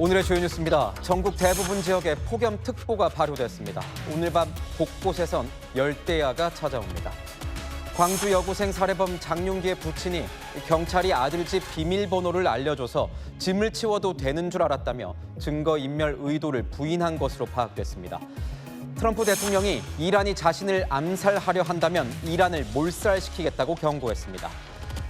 오늘의 주요 뉴스입니다. 전국 대부분 지역에 폭염특보가 발효됐습니다. 오늘 밤 곳곳에선 열대야가 찾아옵니다. 광주 여고생 살해범 장윤기의 부친이 경찰이 아들 집 비밀번호를 알려줘서 짐을 치워도 되는 줄 알았다며 증거인멸 의도를 부인한 것으로 파악됐습니다. 트럼프 대통령이 이란이 자신을 암살하려 한다면 이란을 몰살시키겠다고 경고했습니다.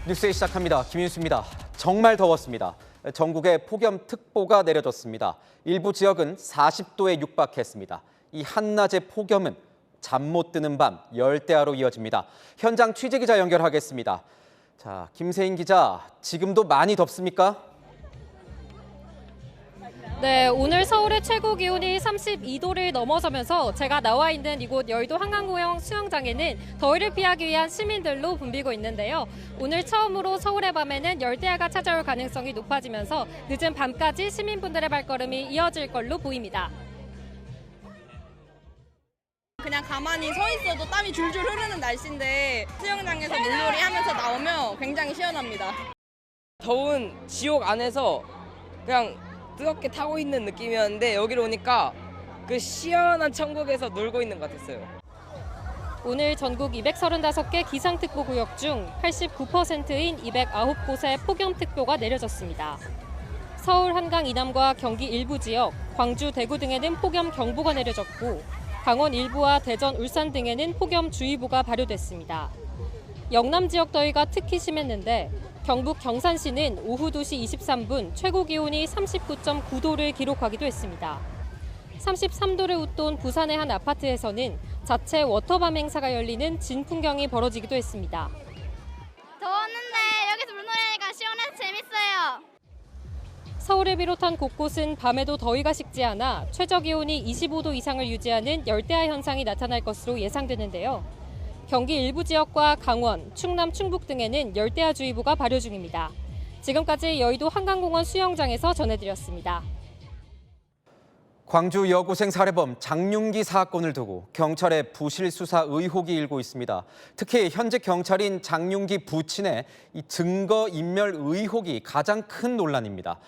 뉴스에 시작합니다. 김윤수입니다. 정말 더웠습니다. 전국에 폭염특보가 내려졌습니다. 일부 지역은 40도에 육박했습니다. 이 한낮의 폭염은 잠 못 드는 밤 열대야로 이어집니다. 현장 취재기자 연결하겠습니다. 자, 김세인 기자, 지금도 많이 덥습니까? 네, 오늘 서울의 최고 기온이 32도를 넘어서면서 제가 나와 있는 이곳 여의도 한강공영 수영장에는 더위를 피하기 위한 시민들로 붐비고 있는데요. 오늘 처음으로 서울의 밤에는 열대야가 찾아올 가능성이 높아지면서 늦은 밤까지 시민분들의 발걸음이 이어질 걸로 보입니다. 그냥 가만히 서 있어도 땀이 줄줄 흐르는 날씨인데 수영장에서 물놀이 하면서 나오면 굉장히 시원합니다. 더운 지옥 안에서 그냥 뜨겁게 타고 있는 느낌이었는데 여기로 오니까 그 시원한 천국에서 놀고 있는 것 같았어요. 오늘 전국 235개 기상특보 구역 중 89%인 209곳에 폭염특보가 내려졌습니다. 서울 한강 이남과 경기 일부 지역, 광주, 대구 등에는 폭염경보가 내려졌고 강원 일부와 대전, 울산 등에는 폭염주의보가 발효됐습니다. 영남 지역 더위가 특히 심했는데 경북 경산시는 오후 2시 23분 최고 기온이 39.9도를 기록하기도 했습니다. 33도를 웃돈 부산의 한 아파트에서는 자체 워터밤 행사가 열리는 진풍경이 벌어지기도 했습니다. 더웠는데 여기서 물놀이하니까 시원해서 재밌어요. 서울을 비롯한 곳곳은 밤에도 더위가 식지 않아 최저 기온이 25도 이상을 유지하는 열대야 현상이 나타날 것으로 예상되는데요. 경기 일부 지역과 강원, 충남, 충북 등에는 열대야주의보가 발효 중입니다. 지금까지 여의도 한강공원 수영장에서 전해드렸습니다. 광주 여고생 살해범 장윤기 사건을 두고 경찰의 부실 수사 의혹이 일고 있습니다. 특히 현직 경찰인 장윤기 부친의 이 증거인멸 의혹이 가장 큰 논란입니다.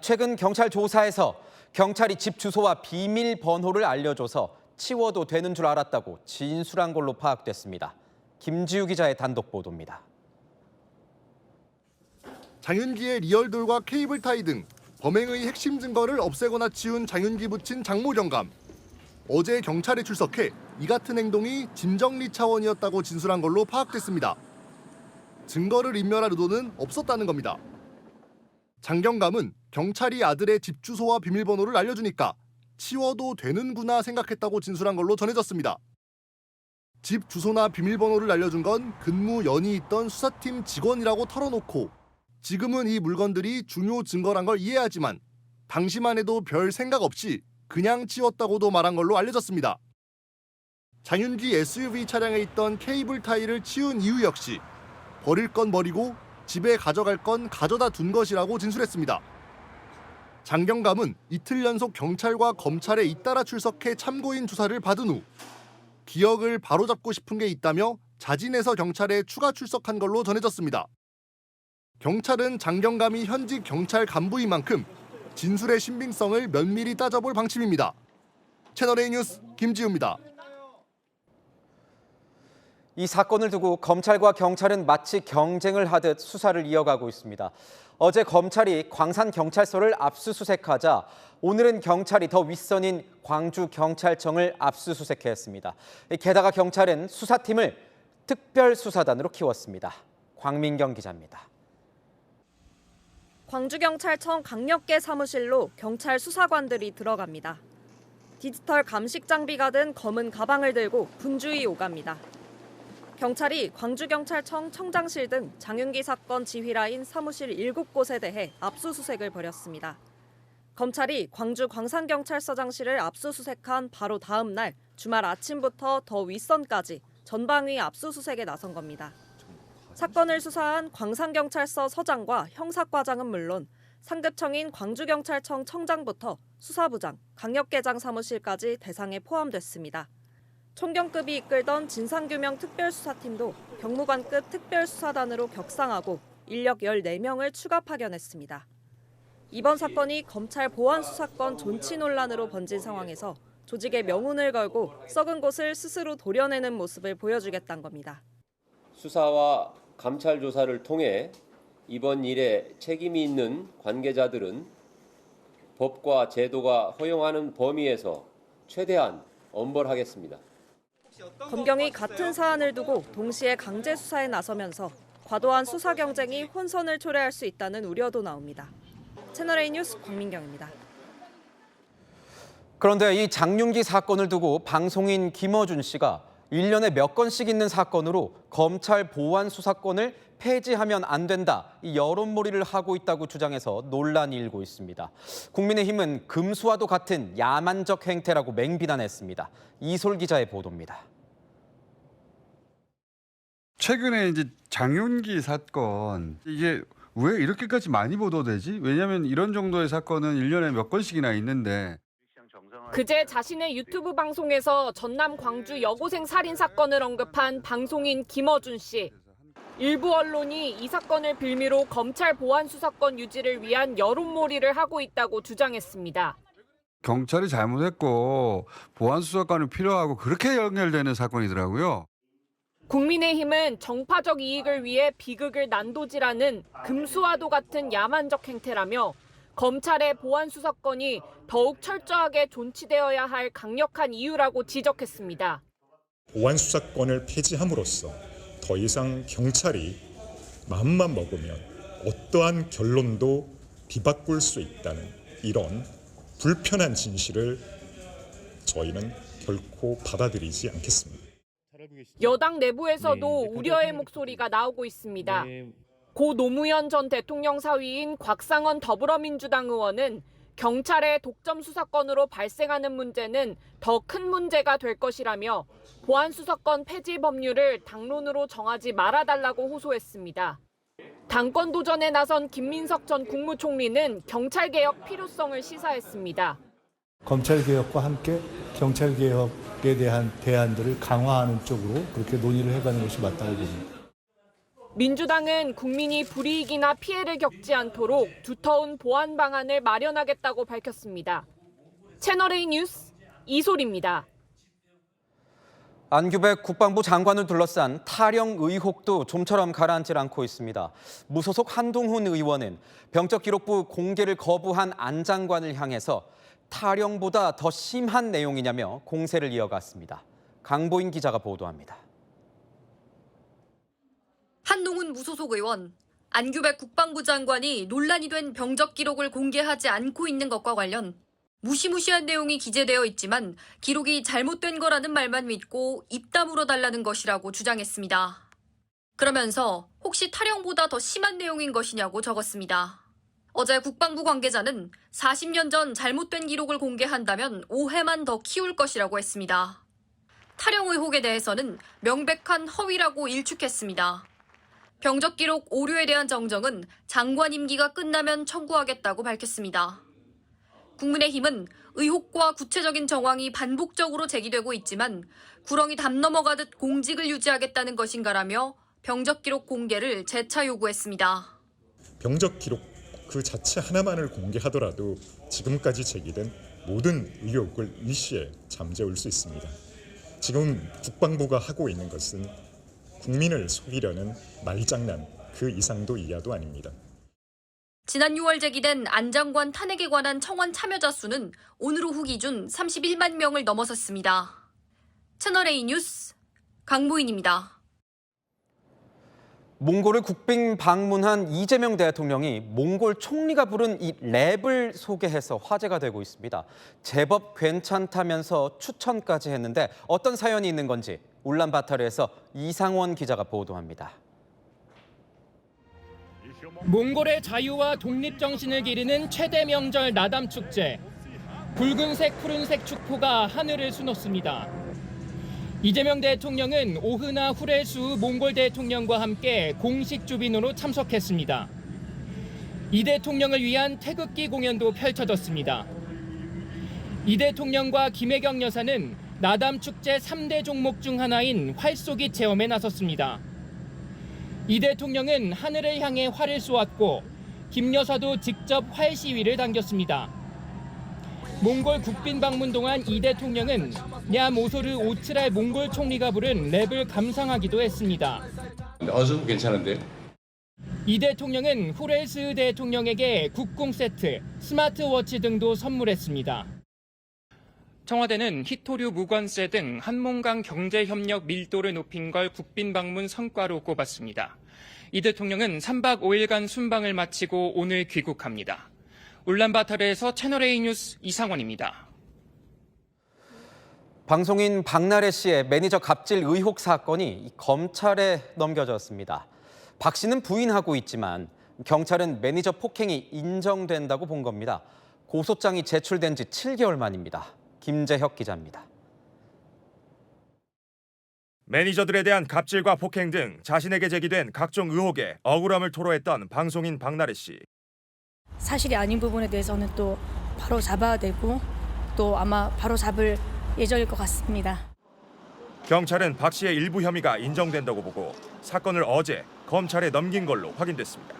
최근 경찰 조사에서 경찰이 집 주소와 비밀번호를 알려줘서 치워도 되는 줄 알았다고 진술한 걸로 파악됐습니다. 김지우 기자의 단독 보도입니다. 장윤기의 리얼돌과 케이블 타이 등 범행의 핵심 증거를 없애거나 치운 장윤기 부친 장모 경감. 어제 경찰에 출석해 이 같은 행동이 짐정리 차원이었다고 진술한 걸로 파악됐습니다. 증거를 인멸할 의도는 없었다는 겁니다. 장 경감은 경찰이 아들의 집 주소와 비밀번호를 알려주니까 치워도 되는구나 생각했다고 진술한 걸로 전해졌습니다. 집 주소나 비밀번호를 알려준 건 근무 연이 있던 수사팀 직원이라고 털어놓고 지금은 이 물건들이 중요 증거란 걸 이해하지만 당시만 해도 별 생각 없이 그냥 치웠다고도 말한 걸로 알려졌습니다. 장윤기 SUV 차량에 있던 케이블 타이를 치운 이유 역시 버릴 건 버리고 집에 가져갈 건 가져다 둔 것이라고 진술했습니다. 장 경감은 이틀 연속 경찰과 검찰에 잇따라 출석해 참고인 조사를 받은 후 기억을 바로잡고 싶은 게 있다며 자진해서 경찰에 추가 출석한 걸로 전해졌습니다. 경찰은 장 경감이 현직 경찰 간부인 만큼 진술의 신빙성을 면밀히 따져볼 방침입니다. 채널A 뉴스 김지우입니다. 이 사건을 두고 검찰과 경찰은 마치 경쟁을 하듯 수사를 이어가고 있습니다. 어제 검찰이 광산경찰서를 압수수색하자 오늘은 경찰이 더 윗선인 광주경찰청을 압수수색했습니다. 게다가 경찰은 수사팀을 특별수사단으로 키웠습니다. 광민경 기자입니다. 광주경찰청 강력계 사무실로 경찰 수사관들이 들어갑니다. 디지털 감식 장비가 든 검은 가방을 들고 분주히 오갑니다. 경찰이 광주경찰청 청장실 등 장윤기 사건 지휘라인 사무실 7곳에 대해 압수수색을 벌였습니다. 검찰이 광주 광산경찰서장실을 압수수색한 바로 다음 날 주말 아침부터 더 윗선까지 전방위 압수수색에 나선 겁니다. 사건을 수사한 광산경찰서 서장과 형사과장은 물론 상급청인 광주경찰청 청장부터 수사부장, 강력계장 사무실까지 대상에 포함됐습니다. 총경급이 이끌던 진상규명 특별수사팀도 경무관급 특별수사단으로 격상하고 인력 14명을 추가 파견했습니다. 이번 사건이 검찰 보안 수사권 존치 논란으로 번진 상황에서 조직에 명운을 걸고 썩은 곳을 스스로 도려내는 모습을 보여주겠다는 겁니다. 수사와 감찰 조사를 통해 이번 일에 책임이 있는 관계자들은 법과 제도가 허용하는 범위에서 최대한 엄벌하겠습니다. 검경이 같은 사안을 두고 동시에 강제 수사에 나서면서 과도한 수사 경쟁이 혼선을 초래할 수 있다는 우려도 나옵니다. 채널A 뉴스 광민경입니다. 그런데 이 장윤기 사건을 두고 방송인 김어준 씨가 1년에 몇 건씩 있는 사건으로 검찰 보안 수사권을 폐지하면 안 된다, 이 여론몰이를 하고 있다고 주장해서 논란이 일고 있습니다. 국민의힘은 금수와도 같은 야만적 행태라고 맹비난했습니다. 이솔 기자의 보도입니다. 최근에 이제 장윤기 사건, 이게 왜 이렇게까지 많이 보도되지? 왜냐하면 이런 정도의 사건은 1년에 몇 건씩이나 있는데. 그제 자신의 유튜브 방송에서 전남 광주 여고생 살인 사건을 언급한 방송인 김어준 씨. 일부 언론이 이 사건을 빌미로 검찰 보안 수사권 유지를 위한 여론몰이를 하고 있다고 주장했습니다. 경찰이 잘못했고 보안 수사권이 필요하고 그렇게 연결되는 사건이더라고요. 국민의힘은 정파적 이익을 위해 비극을 난도질하는 금수와도 같은 야만적 행태라며 검찰의 보안 수사권이 더욱 철저하게 존치되어야 할 강력한 이유라고 지적했습니다. 보안 수사권을 폐지함으로써 더 이상 경찰이 마음만 먹으면 어떠한 결론도 뒤바꿀 수 있다는 이런 불편한 진실을 저희는 결코 받아들이지 않겠습니다. 여당 내부에서도 우려의 목소리가 나오고 있습니다. 고 노무현 전 대통령 사위인 곽상원 더불어민주당 의원은 경찰의 독점 수사권으로 발생하는 문제는 더 큰 문제가 될 것이라며 보안 수사권 폐지 법률을 당론으로 정하지 말아달라고 호소했습니다. 당권 도전에 나선 김민석 전 국무총리는 경찰개혁 필요성을 시사했습니다. 검찰개혁과 함께 경찰개혁에 대한 대안들을 강화하는 쪽으로 그렇게 논의를 해가는 것이 맞다고 봅니다. 민주당은 국민이 불이익이나 피해를 겪지 않도록 두터운 보안 방안을 마련하겠다고 밝혔습니다. 채널A 뉴스 이솔입니다. 안규백 국방부 장관을 둘러싼 타령 의혹도 좀처럼 가라앉질 않고 있습니다. 무소속 한동훈 의원은 병적기록부 공개를 거부한 안 장관을 향해서 타령보다 더 심한 내용이냐며 공세를 이어갔습니다. 강보인 기자가 보도합니다. 한동훈 무소속 의원, 안규백 국방부 장관이 논란이 된 병적 기록을 공개하지 않고 있는 것과 관련 무시무시한 내용이 기재되어 있지만 기록이 잘못된 거라는 말만 믿고 입 다물어 달라는 것이라고 주장했습니다. 그러면서 혹시 타령보다 더 심한 내용인 것이냐고 적었습니다. 어제 국방부 관계자는 40년 전 잘못된 기록을 공개한다면 오해만 더 키울 것이라고 했습니다. 타령 의혹에 대해서는 명백한 허위라고 일축했습니다. 병적 기록 오류에 대한 정정은 장관 임기가 끝나면 청구하겠다고 밝혔습니다. 국민의힘은 의혹과 구체적인 정황이 반복적으로 제기되고 있지만 구렁이 담 넘어가듯 공직을 유지하겠다는 것인가라며 병적 기록 공개를 재차 요구했습니다. 병적 기록 그 자체 하나만을 공개하더라도 지금까지 제기된 모든 의혹을 일시에 잠재울 수 있습니다. 지금 국방부가 하고 있는 것은 국민을 속이려는 말장난 그 이상도 이하도 아닙니다. 지난 6월 제기된 안 장관 탄핵에 관한 청원 참여자 수는 오늘 오후 기준 31만 명을 넘어섰습니다. 채널A 뉴스 강보인입니다. 몽골을 국빈 방문한 이재명 대통령이 몽골 총리가 부른 이 랩을 소개해서 화제가 되고 있습니다. 제법 괜찮다면서 추천까지 했는데 어떤 사연이 있는 건지 울란바타르에서 이상원 기자가 보도합니다. 몽골의 자유와 독립 정신을 기리는 최대 명절 나담 축제. 붉은색, 푸른색 축포가 하늘을 수놓습니다. 이재명 대통령은 오흐나 후레수 몽골 대통령과 함께 공식 주빈으로 참석했습니다. 이 대통령을 위한 태극기 공연도 펼쳐졌습니다. 이 대통령과 김혜경 여사는 나담 축제 3대 종목 중 하나인 활쏘기 체험에 나섰습니다. 이 대통령은 하늘을 향해 활을 쏘았고 김 여사도 직접 활 시위를 당겼습니다. 몽골 국빈 방문 동안 이 대통령은 냐모소르 오츠랄 몽골 총리가 부른 랩을 감상하기도 했습니다. 좀 괜찮은데? 이 대통령은 후레스 대통령에게 국궁 세트, 스마트워치 등도 선물했습니다. 청와대는 히토류 무관세 등 한몽강 경제협력 밀도를 높인 걸 국빈 방문 성과로 꼽았습니다. 이 대통령은 3박 5일간 순방을 마치고 오늘 귀국합니다. 울란바토르에서 채널A 뉴스 이상원입니다. 방송인 박나래 씨의 매니저 갑질 의혹 사건이 검찰에 넘겨졌습니다. 박 씨는 부인하고 있지만 경찰은 매니저 폭행이 인정된다고 본 겁니다. 고소장이 제출된 지 7개월 만입니다. 김재혁 기자입니다. 매니저들에 대한 갑질과 폭행 등 자신에게 제기된 각종 의혹에 억울함을 토로했던 방송인 박나래 씨. 사실이 아닌 부분에 대해서는 또 바로 잡아야 되고 또 아마 바로 잡을 예정일 것 같습니다. 경찰은 박 씨의 일부 혐의가 인정된다고 보고 사건을 어제 검찰에 넘긴 걸로 확인됐습니다.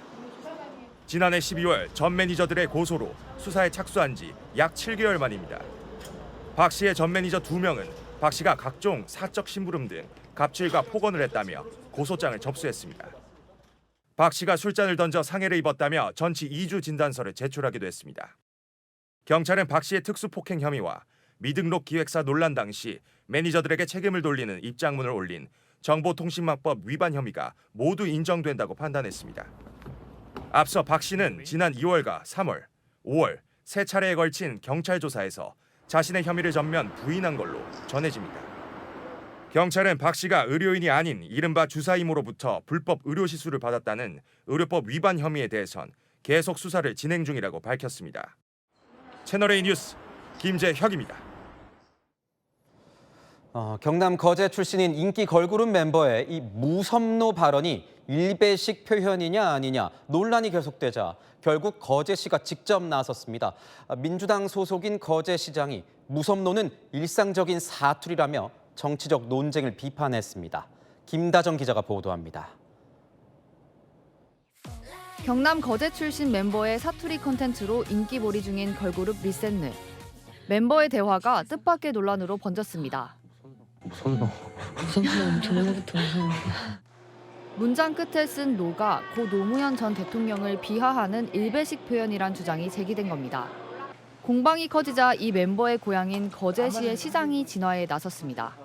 지난해 12월 전 매니저들의 고소로 수사에 착수한 지 약 7개월 만입니다. 박 씨의 전 매니저 2명은 박 씨가 각종 사적 심부름 등 갑질과 폭언을 했다며 고소장을 접수했습니다. 박 씨가 술잔을 던져 상해를 입었다며 전치 2주 진단서를 제출하기도 했습니다. 경찰은 박 씨의 특수폭행 혐의와 미등록 기획사 논란 당시 매니저들에게 책임을 돌리는 입장문을 올린 정보통신망법 위반 혐의가 모두 인정된다고 판단했습니다. 앞서 박 씨는 지난 2월과 3월, 5월 세 차례에 걸친 경찰 조사에서 자신의 혐의를 전면 부인한 걸로 전해집니다. 경찰은 박 씨가 의료인이 아닌 이른바 주사임으로부터 불법 의료시술을 받았다는 의료법 위반 혐의에 대해선 계속 수사를 진행 중이라고 밝혔습니다. 채널A 뉴스 김재혁입니다. 경남 거제 출신인 인기 걸그룹 멤버의 이 무섭노 발언이 일배식 표현이냐 아니냐 논란이 계속되자 결국 거제시가 직접 나섰습니다. 민주당 소속인 거제시장이 무섭노는 일상적인 사투리라며 정치적 논쟁을 비판했습니다. 김다정 기자가 보도합니다. 경남 거제 출신 멤버의 사투리 콘텐츠로 인기몰이 중인 걸그룹 리셋느. 멤버의 대화가 뜻밖의 논란으로 번졌습니다. 무섭노 저녁부터 무섭노. 문장 끝에 쓴 노가 고 노무현 전 대통령을 비하하는 일배식 표현이란 주장이 제기된 겁니다. 공방이 커지자 이 멤버의 고향인 거제시의 시장이 진화에 나섰습니다.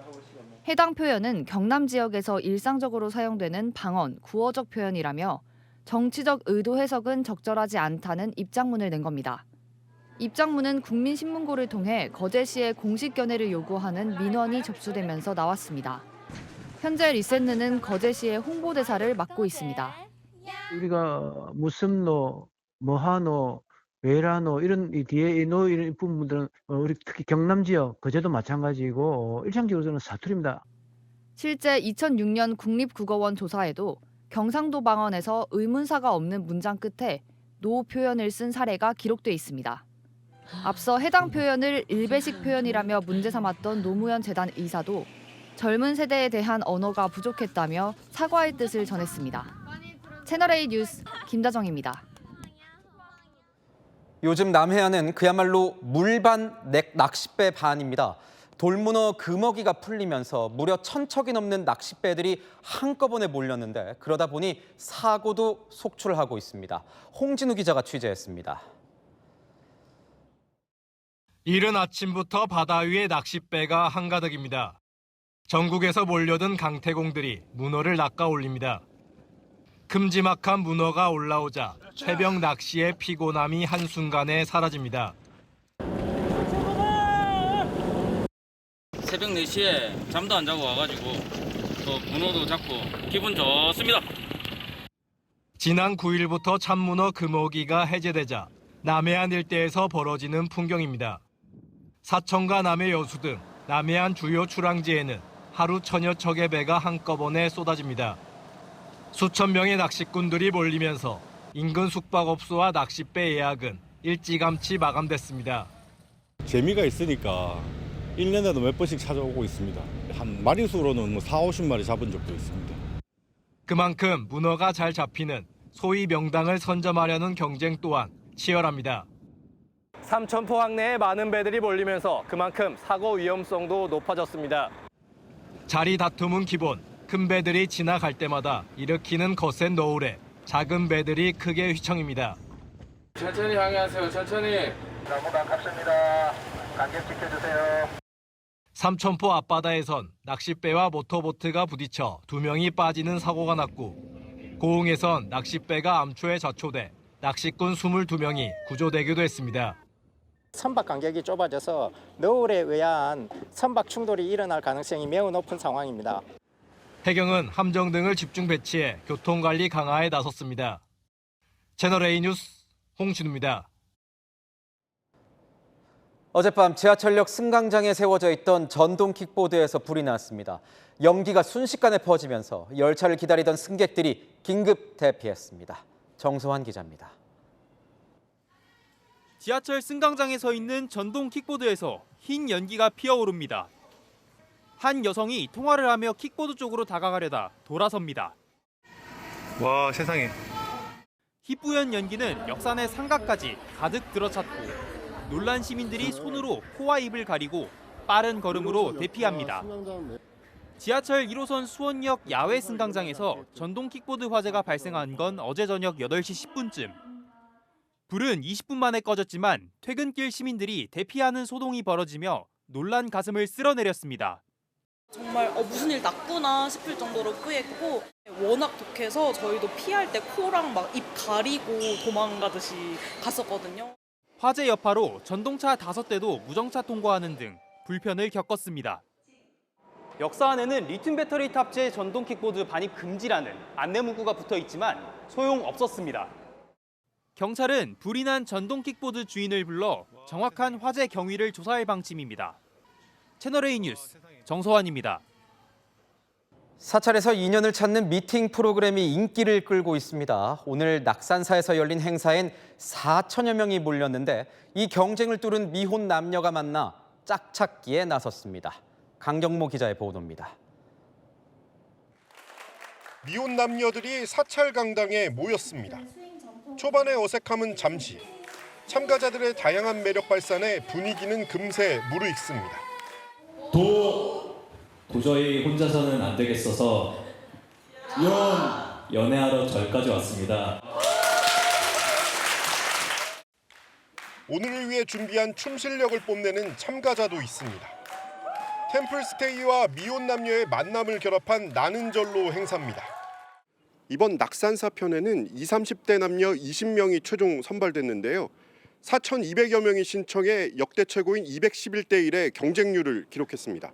해당 표현은 경남 지역에서 일상적으로 사용되는 방언, 구어적 표현이라며 정치적 의도 해석은 적절하지 않다는 입장문을 낸 겁니다. 입장문은 국민신문고를 통해 거제시의 공식 견해를 요구하는 민원이 접수되면서 나왔습니다. 현재 리셋느는 거제시의 홍보대사를 맡고 있습니다. 우리가 무섭노, 뭐하노, 왜라노 이런 이 뒤에 노 이런 부분들은 우리 특히 경남 지역 거제도 마찬가지고 일상적으로는 사투리입니다. 실제 2006년 국립국어원 조사에도 경상도 방언에서 의문사가 없는 문장 끝에 노 표현을 쓴 사례가 기록돼 있습니다. 앞서 해당 표현을 일배식 표현이라며 문제 삼았던 노무현 재단 이사도 젊은 세대에 대한 언어가 부족했다며 사과의 뜻을 전했습니다. 채널A 뉴스 김다정입니다. 요즘 남해안은 그야말로 물반 낚싯배 반입니다. 돌문어 금어기가 풀리면서 무려 1,000척이 넘는 낚싯배들이 한꺼번에 몰렸는데 그러다 보니 사고도 속출하고 있습니다. 홍진우 기자가 취재했습니다. 이른 아침부터 바다 위에 낚싯배가 한가득입니다. 전국에서 몰려든 강태공들이 문어를 낚아 올립니다. 큼지막한 문어가 올라오자 새벽 낚시의 피곤함이 한순간에 사라집니다. 새벽 4시에 잠도 안 자고 와가지고 또 문어도 잡고 기분 좋습니다. 지난 9일부터 참문어 금어기가 해제되자 남해안 일대에서 벌어지는 풍경입니다. 사천과 남해 여수 등 남해안 주요 출항지에는 하루 1,000여 척의 배가 한꺼번에 쏟아집니다. 수천 명의 낚시꾼들이 몰리면서 인근 숙박업소와 낚싯배 예약은 일찌감치 마감됐습니다. 재미가 있으니까 1년에도 몇 번씩 찾아오고 있습니다. 한 마리수로는 4, 50마리 잡은 적도 있습니다. 그만큼 문어가 잘 잡히는 소위 명당을 선점하려는 경쟁 또한 치열합니다. 삼천포 항내에 많은 배들이 몰리면서 그만큼 사고 위험성도 높아졌습니다. 자리 다툼은 기본. 큰 배들이 지나갈 때마다 일으키는 거센 너울에 작은 배들이 크게 휘청입니다. 천천히 항해하세요. 천천히. 너무 가깝습니다. 간격 지켜주세요. 삼천포 앞바다에선 낚싯배와 모터보트가 부딪혀 2명이 빠지는 사고가 났고 고흥에선 낚싯배가 암초에 자초돼 낚시꾼 22명이 구조되기도 했습니다. 선박 간격이 좁아져서 너울에 의한 선박 충돌이 일어날 가능성이 매우 높은 상황입니다. 해경은 함정 등을 집중 배치해 교통관리 강화에 나섰습니다. 채널A 뉴스 홍진우입니다. 어젯밤 지하철역 승강장에 세워져 있던 전동 킥보드에서 불이 났습니다. 연기가 순식간에 퍼지면서 열차를 기다리던 승객들이 긴급 대피했습니다. 정소환 기자입니다. 지하철 승강장에 서 있는 전동 킥보드에서 흰 연기가 피어오릅니다. 한 여성이 통화를 하며 킥보드 쪽으로 다가가려다 돌아섭니다. 와, 세상에. 희뿌연 연기는 역산의 상가까지 가득 들어찼고 놀란 시민들이 손으로 코와 입을 가리고 빠른 걸음으로 대피합니다. 지하철 1호선 수원역 야외 승강장에서 전동 킥보드 화재가 발생한 건 어제 저녁 8시 10분쯤. 불은 20분 만에 꺼졌지만 퇴근길 시민들이 대피하는 소동이 벌어지며 놀란 가슴을 쓸어내렸습니다. 정말 무슨 일 났구나 싶을 정도로 뿌였고 워낙 독해서 저희도 피할 때 코랑 막 입 가리고 도망가듯이 갔었거든요. 화재 여파로 전동차 5대도 무정차 통과하는 등 불편을 겪었습니다. 역사 안에는 리튬 배터리 탑재 전동 킥보드 반입 금지라는 안내 문구가 붙어 있지만 소용없었습니다. 경찰은 불이 난 전동 킥보드 주인을 불러 정확한 화재 경위를 조사할 방침입니다. 채널A 뉴스 정소환입니다. 사찰에서 인연을 찾는 미팅 프로그램이 인기를 끌고 있습니다. 오늘 낙산사에서 열린 행사엔 4천여 명이 몰렸는데 이 경쟁을 뚫은 미혼 남녀가 만나 짝찾기에 나섰습니다. 강경모 기자의 보도입니다. 미혼 남녀들이 사찰 강당에 모였습니다. 초반의 어색함은 잠시. 참가자들의 다양한 매력 발산에 분위기는 금세 무르익습니다. 도저히 혼자서는 안 되겠어서 연애하러 절까지 왔습니다. 오늘을 위해 준비한 춤 실력을 뽐내는 참가자도 있습니다. 템플스테이와 미혼 남녀의 만남을 결합한 나는 절로 행사입니다. 이번 낙산사 편에는 20, 30대 남녀 20명이 최종 선발됐는데요. 4,200여 명이 신청해 역대 최고인 211대 1의 경쟁률을 기록했습니다.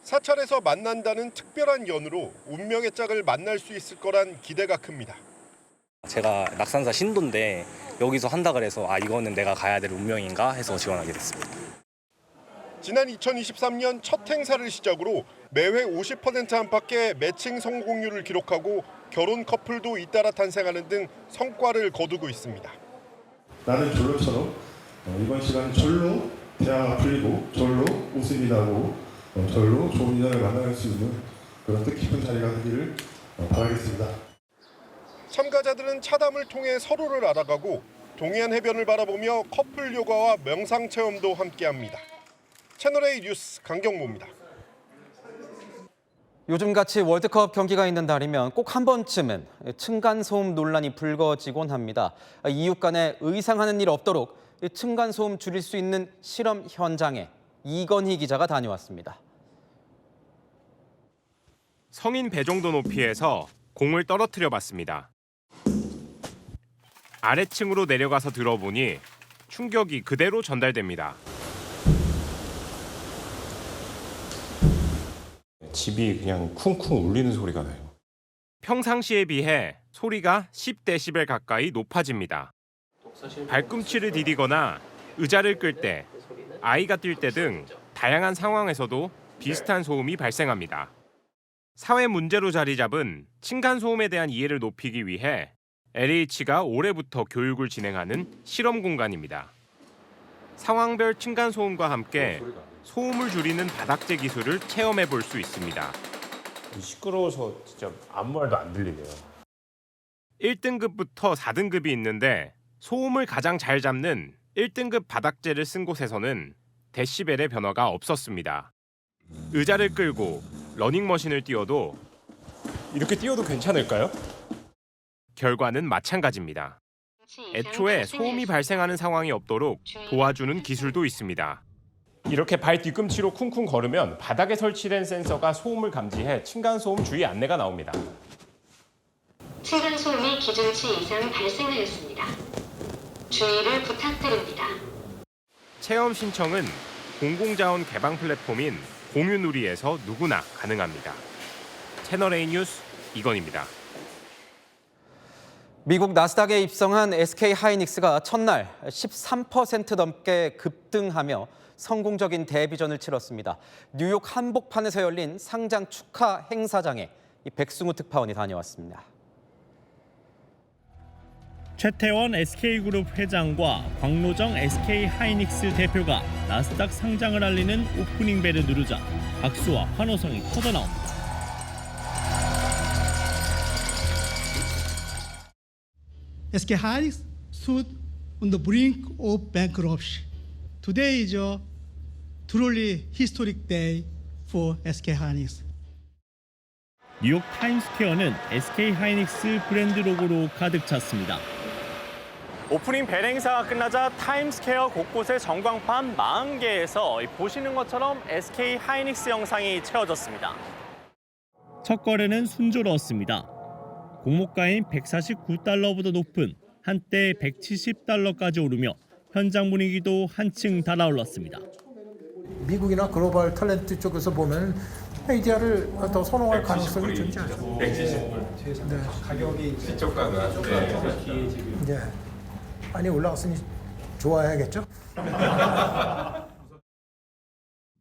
사찰에서 만난다는 특별한 연으로 운명의 짝을 만날 수 있을 거란 기대가 큽니다. 제가 낙산사 신도인데 여기서 한다 그래서 이거는 내가 가야 될 운명인가 해서 지원하게 됐습니다. 지난 2023년 첫 행사를 시작으로 매회 50% 안팎의 매칭 성공률을 기록하고 결혼 커플도 잇따라 탄생하는 등 성과를 거두고 있습니다. 나는 졸로처럼 이번 시간 졸로 대화가 풀리고 졸로 웃음이 나고 졸로 좋은 인연을 만날 수 있는 그런 뜻깊은 자리가 되기를 바라겠습니다. 참가자들은 차담을 통해 서로를 알아가고 동해안 해변을 바라보며 커플 요가와 명상 체험도 함께합니다. 채널A 뉴스 강경모입니다. 요즘같이 월드컵 경기가 있는 날이면 꼭 한 번쯤은 층간소음 논란이 불거지곤 합니다. 이웃 간에 의상하는 일 없도록 층간소음 줄일 수 있는 실험 현장에 이건희 기자가 다녀왔습니다. 성인 배 정도 높이에서 공을 떨어뜨려 봤습니다. 아래층으로 내려가서 들어보니 충격이 그대로 전달됩니다. 집이 그냥 쿵쿵 울리는 소리가 나요. 평상시에 비해 소리가 10데시벨 가까이 높아집니다. 발꿈치를 디디거나 의자를 끌 때, 아이가 뛸 때 등 다양한 상황에서도 비슷한 소음이 발생합니다. 사회 문제로 자리 잡은 층간소음에 대한 이해를 높이기 위해 LH가 올해부터 교육을 진행하는 실험 공간입니다. 상황별 층간소음과 함께 소음을 줄이는 바닥재 기술을 체험해 볼 수 있습니다. 시끄러워서 진짜 아무 말도 안 들리네요. 1등급부터 4등급이 있는데 소음을 가장 잘 잡는 1등급 바닥재를 쓴 곳에서는 데시벨의 변화가 없었습니다. 의자를 끌고 러닝머신을 뛰어도 이렇게 뛰어도 괜찮을까요? 결과는 마찬가지입니다. 애초에 소음이 발생하는 상황이 없도록 도와주는 기술도 있습니다. 이렇게 발 뒤꿈치로 쿵쿵 걸으면 바닥에 설치된 센서가 소음을 감지해 층간소음 주의 안내가 나옵니다. 층간소음이 기준치 이상 발생하였습니다. 주의를 부탁드립니다. 체험 신청은 공공자원 개방 플랫폼인 공유누리에서 누구나 가능합니다. 채널A 뉴스 이건입니다. 미국 나스닥에 입성한 SK하이닉스가 첫날 13% 넘게 급등하며 성공적인 데뷔전을 치렀습니다. 뉴욕 한복판에서 열린 상장 축하 행사장에 백승우 특파원이 다녀왔습니다. 최태원 SK그룹 회장과 광노정 SK하이닉스 대표가 나스닥 상장을 알리는 오프닝 벨을 누르자 박수와 환호성이 터져나옵니다. SK Hynix stood on the brink of bankruptcy. Today is a truly historic day for SK Hynix. 뉴욕 타임스퀘어는 SK하이닉스 브랜드 로고로 가득 찼습니다. 오프닝 벨 행사가 끝나자 타임스퀘어 곳곳에 전광판 40개에서 보시는 것처럼 SK하이닉스 영상이 채워졌습니다. 첫 거래는 순조로웠습니다. 공모가인 $149보다 높은 한때 $170까지 오르며 현장 분위기도 한층 달아올랐습니다. 미국이나 글로벌 탤런트 쪽에서 보면 ADR을 더 선호할 가능성이 존재하죠. 170불. 네. 가격이 시초가가 네. 많이 올라갔으니 좋아야겠죠.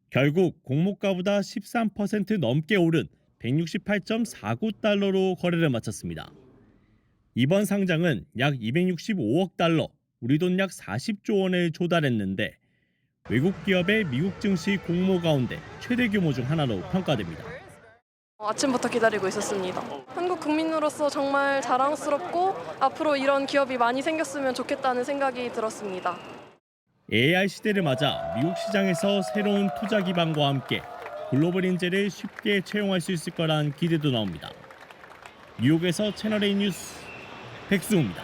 결국 공모가보다 13% 넘게 오른 $168.49로 거래를 마쳤습니다. 이번 상장은 약 $265억, 우리 돈 약 40조 원에 조달했는데 외국 기업의 미국 증시 공모 가운데 최대 규모 중 하나로 평가됩니다. 아침부터 기다리고 있었습니다. 한국 국민으로서 정말 자랑스럽고 앞으로 이런 기업이 많이 생겼으면 좋겠다는 생각이 들었습니다. AI 시대를 맞아 미국 시장에서 새로운 투자 기반과 함께 글로벌 인재를 쉽게 채용할 수 있을 거란 기대도 나옵니다. 뉴욕에서 채널A 뉴스 백승우입니다.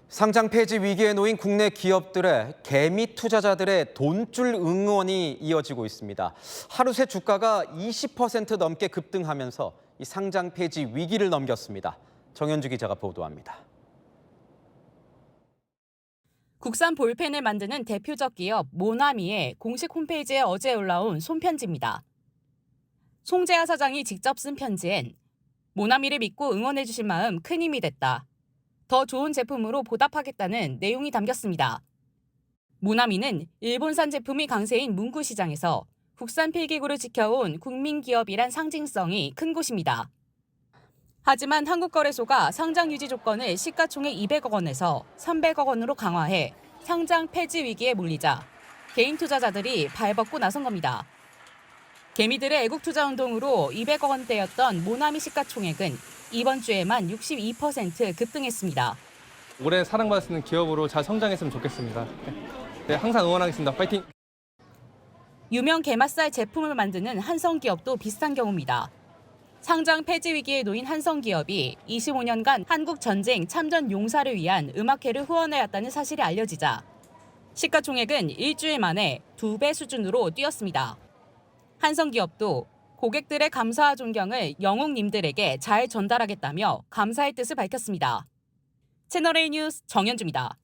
상장 폐지 위기에 놓인 국내 기업들의 개미 투자자들의 돈줄 응원이 이어지고 있습니다. 하루 새 주가가 20% 넘게 급등하면서 이 상장 폐지 위기를 넘겼습니다. 정현주 기자가 보도합니다. 국산 볼펜을 만드는 대표적 기업 모나미의 공식 홈페이지에 어제 올라온 손편지입니다. 송재하 사장이 직접 쓴 편지엔 모나미를 믿고 응원해주신 마음 큰 힘이 됐다. 더 좋은 제품으로 보답하겠다는 내용이 담겼습니다. 모나미는 일본산 제품이 강세인 문구 시장에서 국산 필기구를 지켜온 국민기업이란 상징성이 큰 곳입니다. 하지만 한국거래소가 상장 유지 조건을 시가총액 200억 원에서 300억 원으로 강화해 상장 폐지 위기에 몰리자 개인 투자자들이 발벗고 나선 겁니다. 개미들의 애국 투자 운동으로 200억 원대였던 모나미 시가총액은 이번 주에만 62% 급등했습니다. 올해 사랑받을 수 있는 기업으로 잘 성장했으면 좋겠습니다. 네, 항상 응원하겠습니다. 파이팅! 유명 게맛살 제품을 만드는 한성기업도 비슷한 경우입니다. 상장 폐지 위기에 놓인 한성기업이 25년간 한국 전쟁 참전 용사를 위한 음악회를 후원해왔다는 사실이 알려지자 시가총액은 일주일 만에 2배 수준으로 뛰었습니다. 한성기업도 고객들의 감사와 존경을 영웅님들에게 잘 전달하겠다며 감사의 뜻을 밝혔습니다. 채널A 뉴스 정현주입니다.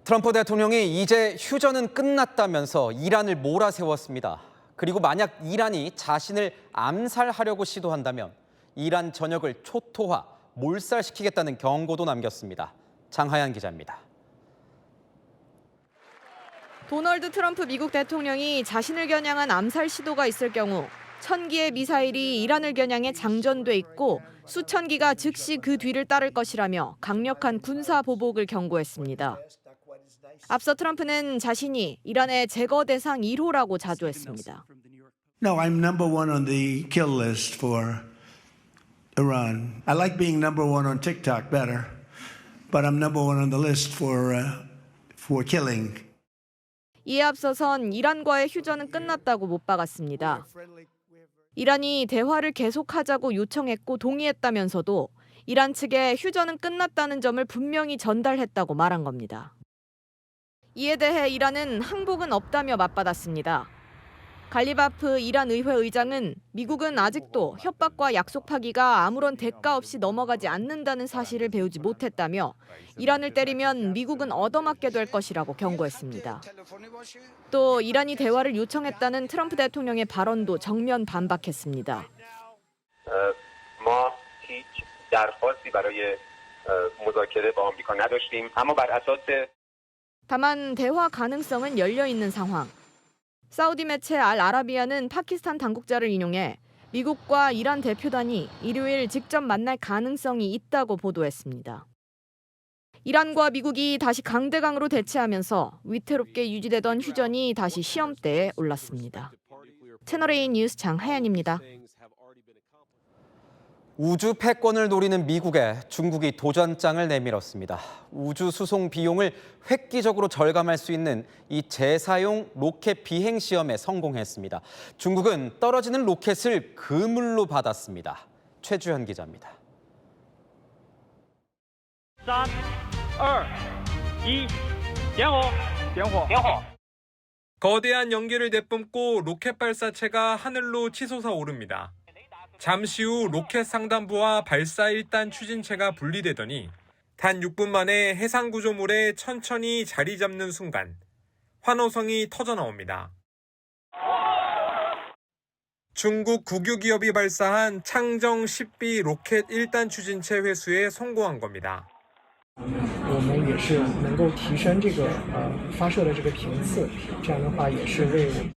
트럼프 대통령이 이제 휴전은 끝났다면서 이란을 몰아세웠습니다. 그리고 만약 이란이 자신을 암살하려고 시도한다면 이란 전역을 초토화, 몰살시키겠다는 경고도 남겼습니다. 장하연 기자입니다. 도널드 트럼프 미국 대통령이 자신을 겨냥한 암살 시도가 있을 경우 1000기의 미사일이 이란을 겨냥해 장전돼 있고 수천 기가 즉시 그 뒤를 따를 것이라며 강력한 군사 보복을 경고했습니다. 앞서 트럼프는 자신이 이란의 제거 대상 1호라고 자조했습니다. No, I'm number one on the kill list for Iran. I like being number one on TikTok better, but I'm number one on the list for killing. 이에 앞서선 이란과의 휴전은 끝났다고 못 박았습니다. 이란이 대화를 계속하자고 요청했고 동의했다면서도 이란 측에 휴전은 끝났다는 점을 분명히 전달했다고 말한 겁니다. 이에 대해 이란은 항복은 없다며 맞받았습니다. 갈리바프 이란 의회 의장은 미국은 아직도 협박과 약속 파기가 아무런 대가 없이 넘어가지 않는다는 사실을 배우지 못했다며 이란을 때리면 미국은 얻어맞게 될 것이라고 경고했습니다. 또 이란이 대화를 요청했다는 트럼프 대통령의 발언도 정면 반박했습니다. 다만 대화 가능성은 열려 있는 상황. 사우디 매체 알 아라비아는 파키스탄 당국자를 인용해 미국과 이란 대표단이 일요일 직접 만날 가능성이 있다고 보도했습니다. 이란과 미국이 다시 강대강으로 대치하면서 위태롭게 유지되던 휴전이 다시 시험대에 올랐습니다. 채널A 뉴스 장하연입니다. 우주 패권을 노리는 미국에 중국이 도전장을 내밀었습니다. 우주 수송 비용을 획기적으로 절감할 수 있는 이 재사용 로켓 비행 시험에 성공했습니다. 중국은 떨어지는 로켓을 그물로 받았습니다. 최주현 기자입니다. 3, 2, 1, 点火. 거대한 연기를 내뿜고 로켓 발사체가 하늘로 치솟아 오릅니다. 잠시 후 로켓 상단부와 발사 1단 추진체가 분리되더니 단 6분 만에 해상 구조물에 천천히 자리 잡는 순간 환호성이 터져 나옵니다. 중국 국유 기업이 발사한 창정 10B 로켓 1단 추진체 회수에 성공한 겁니다. 我们也是能够提升这个发射的这个频次，这样的话也是为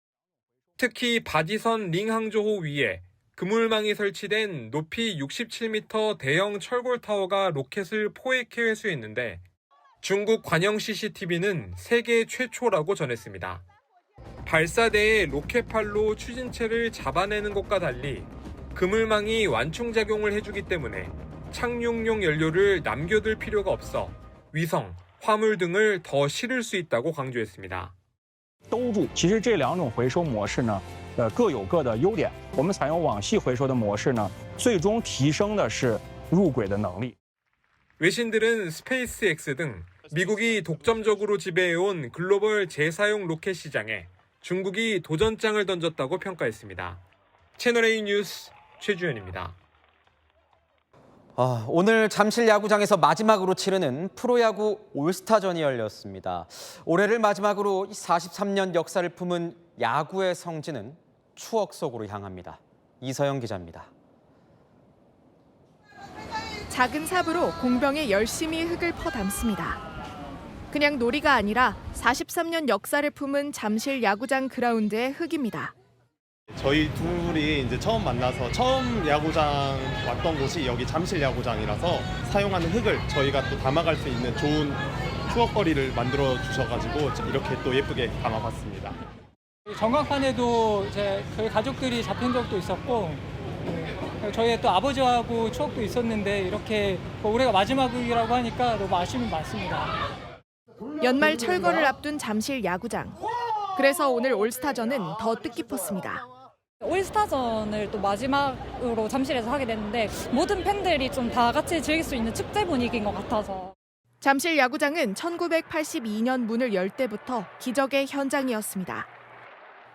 특히 바지선 링항조호 위에 그물망이 설치된 높이 67m 대형 철골 타워가 로켓을 포획해 회수했는데 중국 관영 CCTV는 세계 최초라고 전했습니다. 발사대의 로켓팔로 추진체를 잡아내는 것과 달리 그물망이 완충작용을 해주기 때문에 착륙용 연료를 남겨둘 필요가 없어 위성, 화물 등을 더 실을 수 있다고 강조했습니다. 兜住，其实这两种回收模式呢，各有各的优点。我们采用网系回收的模式呢，最终提升的是入轨的能力。 외신들은 스페이스X 등 미국이 독점적으로 지배해온 글로벌 재사용 로켓 시장에 중국이 도전장을 던졌다고 평가했습니다. 채널A 뉴스 최주현입니다. 오늘 잠실 야구장에서 마지막으로 치르는 프로야구 올스타전이 열렸습니다. 올해를 마지막으로 43년 역사를 품은 야구의 성지는 추억 속으로 향합니다. 이서영 기자입니다. 작은 삽으로 공병에 열심히 흙을 퍼담습니다. 그냥 놀이가 아니라 43년 역사를 품은 잠실 야구장 그라운드의 흙입니다. 저희 둘이 이제 처음 만나서 처음 야구장 왔던 곳이 여기 잠실 야구장이라서 사용하는 흙을 저희가 또 담아갈 수 있는 좋은 추억거리를 만들어 주셔가지고 이렇게 또 예쁘게 담아봤습니다. 전광판에도 이제 저희 가족들이 잡힌 적도 있었고 저희 또 아버지하고 추억도 있었는데 이렇게 올해가 마지막이라고 하니까 너무 아쉬움이 많습니다. 연말 철거를 앞둔 잠실 야구장. 그래서 오늘 올스타전은 더 뜻깊었습니다. 올스타전을 또 마지막으로 잠실에서 하게 됐는데 모든 팬들이 좀 다 같이 즐길 수 있는 축제 분위기인 것 같아서. 잠실 야구장은 1982년 문을 열 때부터 기적의 현장이었습니다.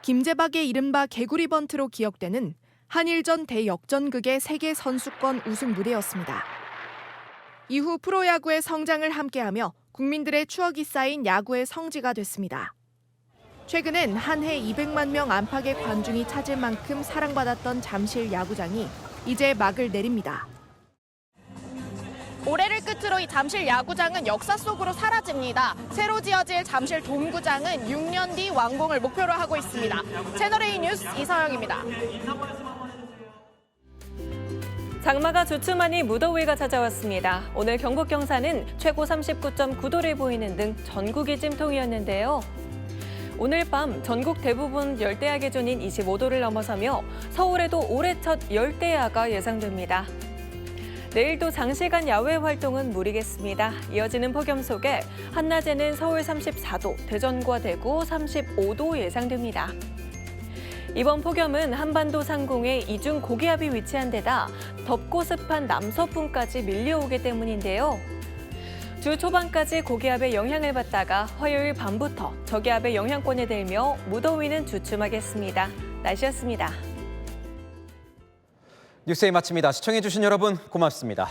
김재박의 이른바 개구리 번트로 기억되는 한일전 대역전극의 세계 선수권 우승 무대였습니다. 이후 프로야구의 성장을 함께하며 국민들의 추억이 쌓인 야구의 성지가 됐습니다. 최근엔 한 해 200만 명 안팎의 관중이 찾을 만큼 사랑받았던 잠실 야구장이 이제 막을 내립니다. 올해를 끝으로 이 잠실 야구장은 역사 속으로 사라집니다. 새로 지어질 잠실 동구장은 6년 뒤 완공을 목표로 하고 있습니다. 채널A 뉴스 이서영입니다. 장마가 주춤하니 무더위가 찾아왔습니다. 오늘 경북 경산은 최고 39.9도를 보이는 등 전국이 찜통이었는데요. 오늘 밤 전국 대부분 열대야 기준인 25도를 넘어서며 서울에도 올해 첫 열대야가 예상됩니다. 내일도 장시간 야외 활동은 무리겠습니다. 이어지는 폭염 속에 한낮에는 서울 34도, 대전과 대구 35도 예상됩니다. 이번 폭염은 한반도 상공에 이중 고기압이 위치한 데다 덥고 습한 남서풍까지 밀려오기 때문인데요. 주 초반까지 고기압의 영향을 받다가 화요일 밤부터 저기압의 영향권에 들며 무더위는 주춤하겠습니다. 날씨였습니다. 뉴스에 마칩니다. 시청해주신 여러분 고맙습니다.